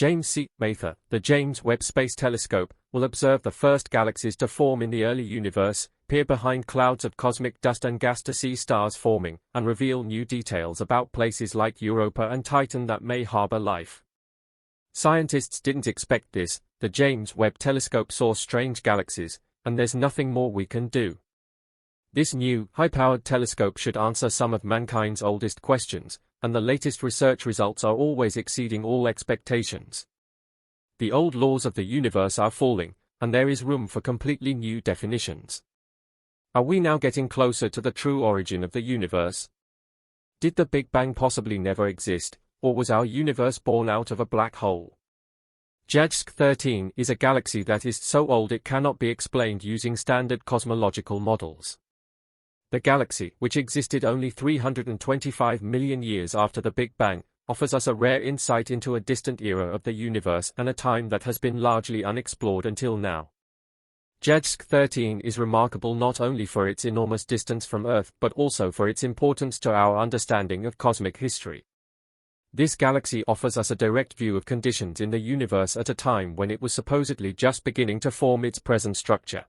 James C. Mather, the James Webb Space Telescope, will observe the first galaxies to form in the early universe, peer behind clouds of cosmic dust and gas to see stars forming, and reveal new details about places like Europa and Titan that may harbor life. Scientists didn't expect this. The James Webb Telescope saw strange galaxies, and there's nothing more we can do. This new, high-powered telescope should answer some of mankind's oldest questions, and the latest research results are always exceeding all expectations. The old laws of the universe are falling, and there is room for completely new definitions. Are we now getting closer to the true origin of the universe? Did the Big Bang possibly never exist, or was our universe born out of a black hole? Galaxy 13 is a galaxy that is so old it cannot be explained using standard cosmological models. The galaxy, which existed only 325 million years after the Big Bang, offers us a rare insight into a distant era of the universe and a time that has been largely unexplored until now. Galaxy 13 is remarkable not only for its enormous distance from Earth but also for its importance to our understanding of cosmic history. This galaxy offers us a direct view of conditions in the universe at a time when it was supposedly just beginning to form its present structure.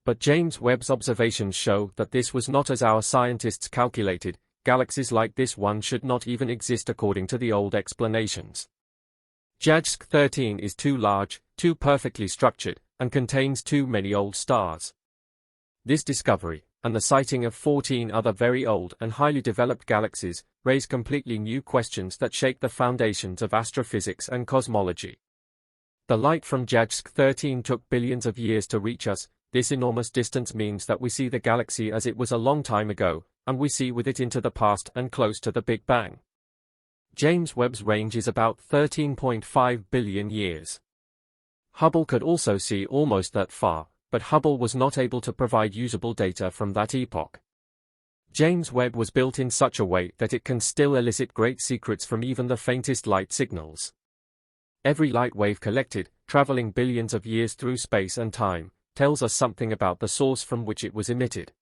But James Webb's observations show that this was not as our scientists calculated. Galaxies like this one should not even exist according to the old explanations. Galaxy 13 is too large, too perfectly structured, and contains too many old stars. This discovery, and the sighting of 14 other very old and highly developed galaxies, raise completely new questions that shake the foundations of astrophysics and cosmology. The light from Galaxy 13 took billions of years to reach us. This enormous distance means that we see the galaxy as it was a long time ago, and we see with it into the past and close to the Big Bang. James Webb's range is about 13.5 billion years. Hubble could also see almost that far, but Hubble was not able to provide usable data from that epoch. James Webb was built in such a way that it can still elicit great secrets from even the faintest light signals. Every light wave collected, traveling billions of years through space and time, tells us something about the source from which it was emitted.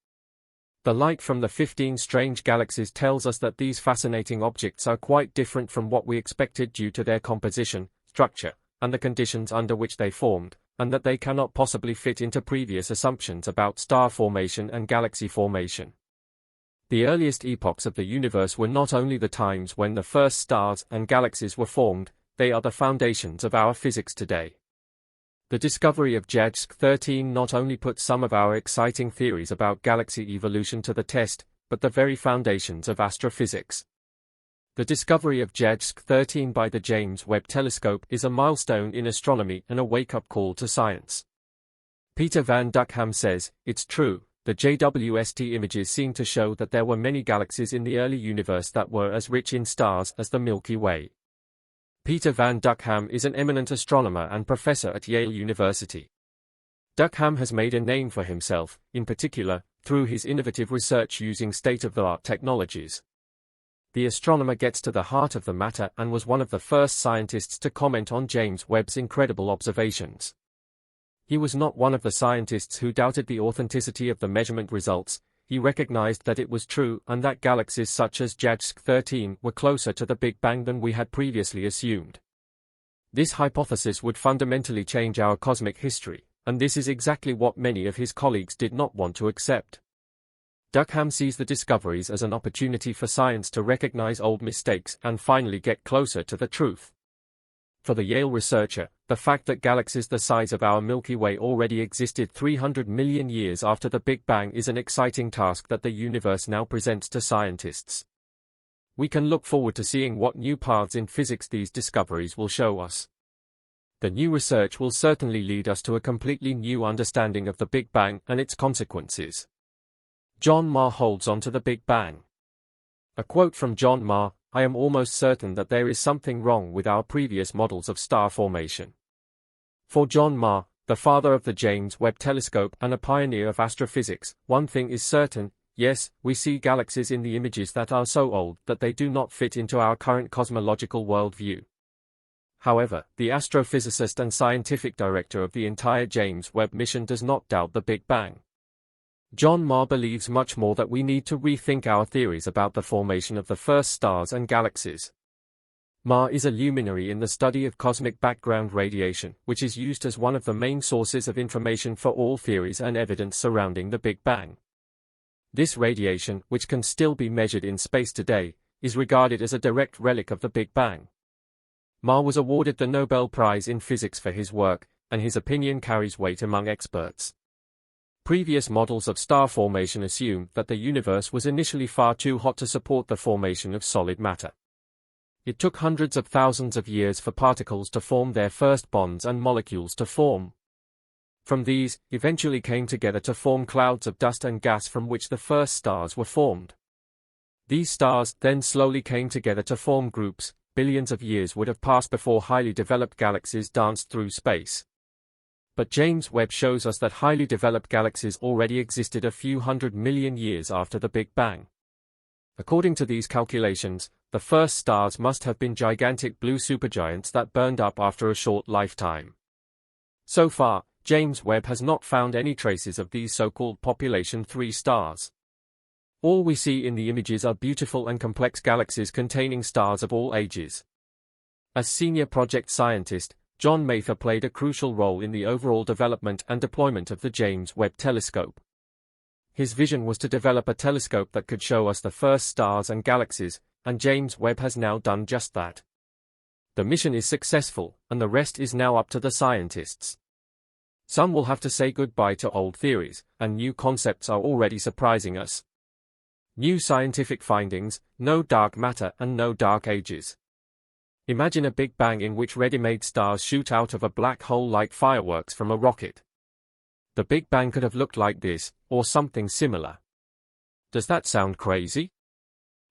The light from the 15 strange galaxies tells us that these fascinating objects are quite different from what we expected due to their composition, structure, and the conditions under which they formed, and that they cannot possibly fit into previous assumptions about star formation and galaxy formation. The earliest epochs of the universe were not only the times when the first stars and galaxies were formed, they are the foundations of our physics today. The discovery of Galaxy 13 not only put some of our exciting theories about galaxy evolution to the test, but the very foundations of astrophysics. The discovery of Galaxy 13 by the James Webb Telescope is a milestone in astronomy and a wake-up call to science. Peter van Duckham says, "It's true, the JWST images seem to show that there were many galaxies in the early universe that were as rich in stars as the Milky Way." Peter van Duckham is an eminent astronomer and professor at Yale University. Duckham has made a name for himself, in particular, through his innovative research using state-of-the-art technologies. The astronomer gets to the heart of the matter and was one of the first scientists to comment on James Webb's incredible observations. He was not one of the scientists who doubted the authenticity of the measurement results. He recognized that it was true and that galaxies such as Galaxy 13 were closer to the Big Bang than we had previously assumed. This hypothesis would fundamentally change our cosmic history, and this is exactly what many of his colleagues did not want to accept. Duckham sees the discoveries as an opportunity for science to recognize old mistakes and finally get closer to the truth. For the Yale researcher, the fact that galaxies the size of our Milky Way already existed 300 million years after the Big Bang is an exciting task that the universe now presents to scientists. We can look forward to seeing what new paths in physics these discoveries will show us. The new research will certainly lead us to a completely new understanding of the Big Bang and its consequences. John Marr holds on to the Big Bang. A quote from John Marr, "I am almost certain that there is something wrong with our previous models of star formation." For John Marr, the father of the James Webb Telescope and a pioneer of astrophysics, one thing is certain: yes, we see galaxies in the images that are so old that they do not fit into our current cosmological worldview. However, the astrophysicist and scientific director of the entire James Webb mission does not doubt the Big Bang. John Marr believes much more that we need to rethink our theories about the formation of the first stars and galaxies. Ma is a luminary in the study of cosmic background radiation, which is used as one of the main sources of information for all theories and evidence surrounding the Big Bang. This radiation, which can still be measured in space today, is regarded as a direct relic of the Big Bang. Ma was awarded the Nobel Prize in Physics for his work, and his opinion carries weight among experts. Previous models of star formation assumed that the universe was initially far too hot to support the formation of solid matter. It took hundreds of thousands of years for particles to form their first bonds and molecules to form. From these, eventually came together to form clouds of dust and gas from which the first stars were formed. These stars then slowly came together to form groups. Billions of years would have passed before highly developed galaxies danced through space. But James Webb shows us that highly developed galaxies already existed a few 100 million years after the Big Bang. According to these calculations, the first stars must have been gigantic blue supergiants that burned up after a short lifetime. So far, James Webb has not found any traces of these so-called population 3 stars. All we see in the images are beautiful and complex galaxies containing stars of all ages. As senior project scientist, John Mather played a crucial role in the overall development and deployment of the James Webb Telescope. His vision was to develop a telescope that could show us the first stars and galaxies, and James Webb has now done just that. The mission is successful, and the rest is now up to the scientists. Some will have to say goodbye to old theories, and new concepts are already surprising us. New scientific findings, no dark matter and no dark ages. Imagine a Big Bang in which ready-made stars shoot out of a black hole like fireworks from a rocket. The Big Bang could have looked like this, or something similar. Does that sound crazy?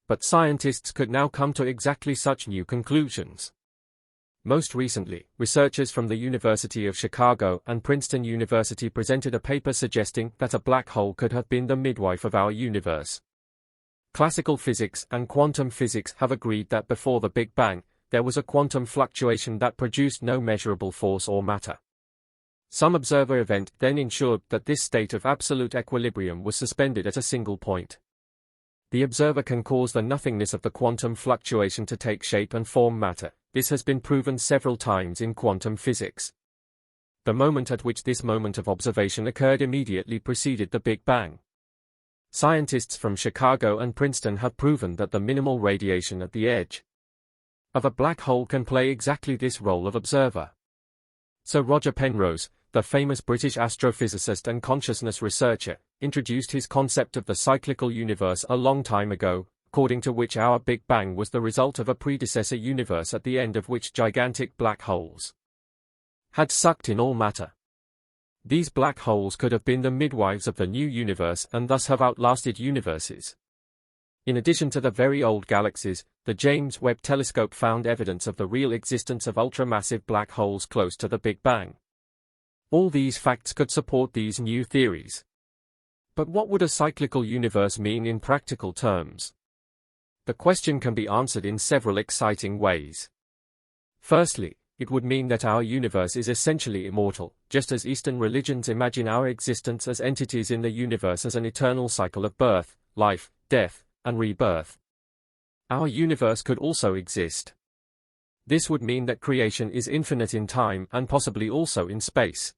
But scientists could now come to exactly such new conclusions. Most recently, researchers from the University of Chicago and Princeton University presented a paper suggesting that a black hole could have been the midwife of our universe. Classical physics and quantum physics have agreed that before the Big Bang, there was a quantum fluctuation that produced no measurable force or matter. Some observer event then ensured that this state of absolute equilibrium was suspended at a single point. The observer can cause the nothingness of the quantum fluctuation to take shape and form matter. This has been proven several times in quantum physics. The moment at which this moment of observation occurred immediately preceded the Big Bang. Scientists from Chicago and Princeton have proven that the minimal radiation at the edge of a black hole can play exactly this role of observer. Sir Roger Penrose, the famous British astrophysicist and consciousness researcher, introduced his concept of the cyclical universe a long time ago, according to which our Big Bang was the result of a predecessor universe at the end of which gigantic black holes had sucked in all matter. These black holes could have been the midwives of the new universe and thus have outlasted universes. In addition to the very old galaxies, the James Webb Telescope found evidence of the real existence of ultramassive black holes close to the Big Bang. All these facts could support these new theories. But what would a cyclical universe mean in practical terms? The question can be answered in several exciting ways. Firstly, it would mean that our universe is essentially immortal, just as Eastern religions imagine our existence as entities in the universe as an eternal cycle of birth, life, death, and rebirth. Our universe could also exist. This would mean that creation is infinite in time and possibly also in space.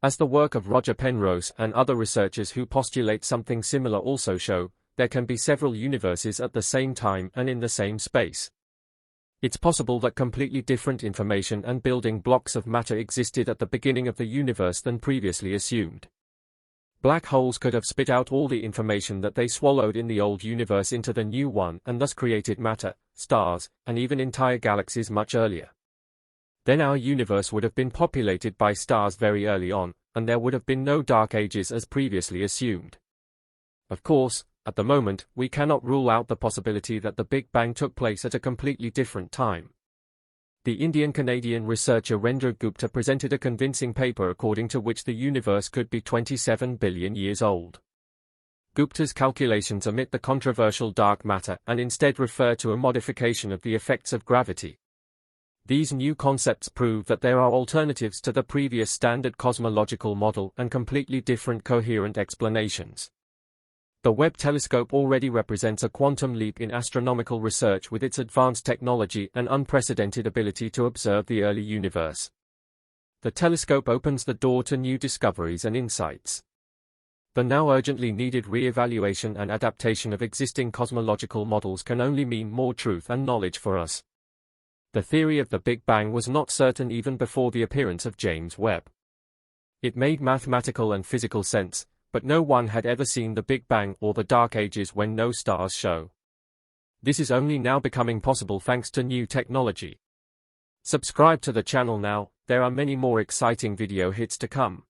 As the work of Roger Penrose and other researchers who postulate something similar also show, there can be several universes at the same time and in the same space. It's possible that completely different information and building blocks of matter existed at the beginning of the universe than previously assumed. Black holes could have spit out all the information that they swallowed in the old universe into the new one and thus created matter, stars, and even entire galaxies much earlier. Then our universe would have been populated by stars very early on, and there would have been no dark ages as previously assumed. Of course, at the moment, we cannot rule out the possibility that the Big Bang took place at a completely different time. The Indian-Canadian researcher Rendra Gupta presented a convincing paper according to which the universe could be 27 billion years old. Gupta's calculations omit the controversial dark matter and instead refer to a modification of the effects of gravity. These new concepts prove that there are alternatives to the previous standard cosmological model and completely different coherent explanations. The Webb telescope already represents a quantum leap in astronomical research with its advanced technology and unprecedented ability to observe the early universe. The telescope opens the door to new discoveries and insights. The now urgently needed re-evaluation and adaptation of existing cosmological models can only mean more truth and knowledge for us. The theory of the Big Bang was not certain even before the appearance of James Webb. It made mathematical and physical sense, but no one had ever seen the Big Bang or the Dark Ages when no stars show. This is only now becoming possible thanks to new technology. Subscribe to the channel now, there are many more exciting video hits to come.